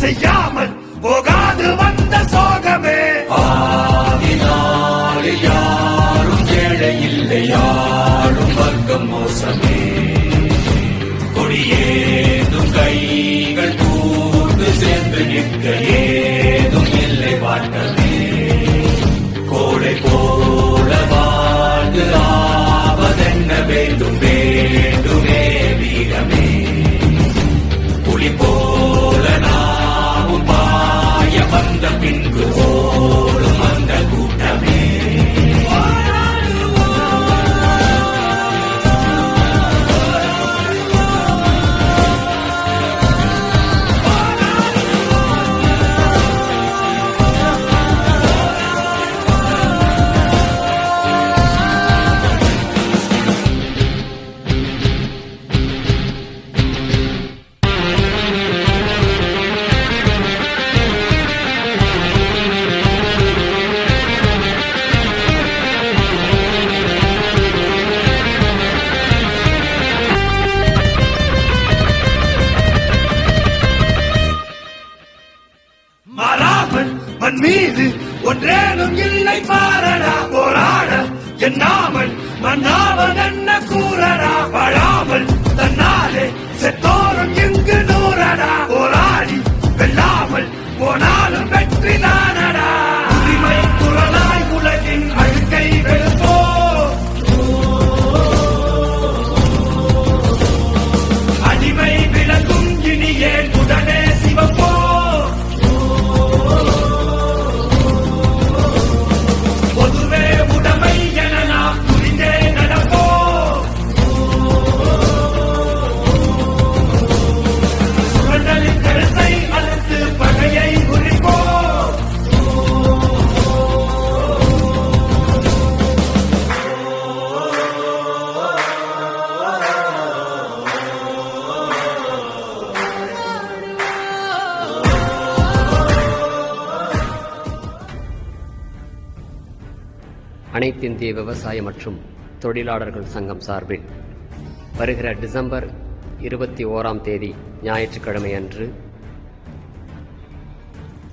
செய்யாமல் போகாது வந்த சோகமே. ஆதினாளில் யாரும் ஏழை இல்லை, யாரும் வர்க்கம் மோசமே. கொடியேதும் கைகள் கூர்ந்து சேர்ந்து நிற்க ஏதும் இல்லை வாட்டமே. கோடை போல வாழ்ந்து ஆவதென்ன வேண்டும் வேண்டுமே வீரமே. புலி போல நாமும் பாய வந்த பின்பு ஓடும் அந்த கூட்டமே. மண் மீது ஒன்றேனும் இல்லை பாரடா. போராட எண்ணாமல் மன்னாவன் என்ன கூறடா. வாழாமல் தன்னாலே செத்தோரும் இங்கு நூறடா. போராடி வெல்லாமல் போனாலும் வெற்றி தானடா. உரிமை குரலாய் உலகின் அழுக்கை வெல்போ. அடிமை விலகும் இனியே உடனே சிவப்போ. அனைத்திந்திய விவசாய மற்றும் தொழிலாளர்கள் சங்கம் சார்பில் வருகிற டிசம்பர் 21 ஞாயிற்றுக்கிழமை அன்று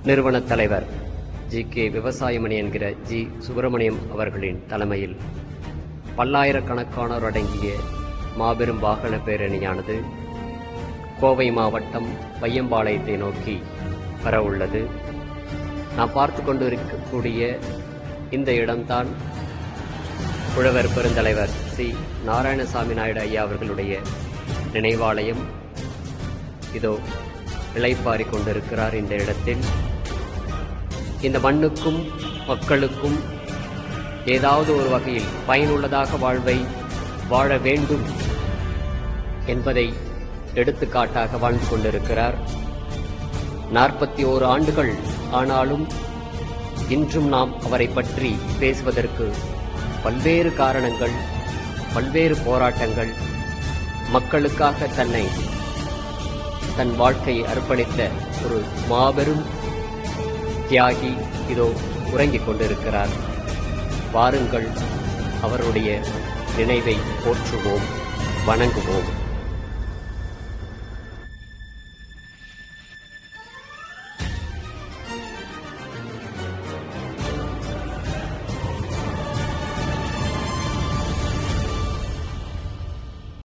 நிறுவன தலைவர் ஜி.கே. விவசாயமணி என்கிற ஜி. சுப்பிரமணியம் அவர்களின் தலைமையில் பல்லாயிரக்கணக்கானோர் அடங்கிய மாபெரும் வாகன பேரணியானது கோவை மாவட்டம் பையம்பாளையத்தை நோக்கி வர உள்ளது. நாம் பார்த்து கொண்டு இருக்கக்கூடிய இந்த இடம்தான் புலவர் பெருந்தலைவர் சி. நாராயணசாமி நாயுடு ஐயா அவர்களுடைய நினைவாலயம். இதோ இளைப்பாறிக் கொண்டிருக்கிறார் இந்த இடத்தில். இந்த மண்ணுக்கும் மக்களுக்கும் ஏதாவது ஒரு வகையில் பயனுள்ளதாக வாழ்வை வாழ வேண்டும் என்பதை எடுத்துக்காட்டாக வாழ்ந்து கொண்டிருக்கிறார். 41 ஆண்டுகள் ஆனாலும் இன்றும் நாம் அவரை பற்றி பேசுவதற்கு பல்வேறு காரணங்கள், பல்வேறு போராட்டங்கள், மக்களுக்காக தன் வாழ்க்கையை அர்ப்பணித்த ஒரு மாபெரும் தியாகி இதோ உறங்கிக் கொண்டிருக்கிறார். வாருங்கள், அவருடைய நினைவை போற்றுவோம், வணங்குவோம்.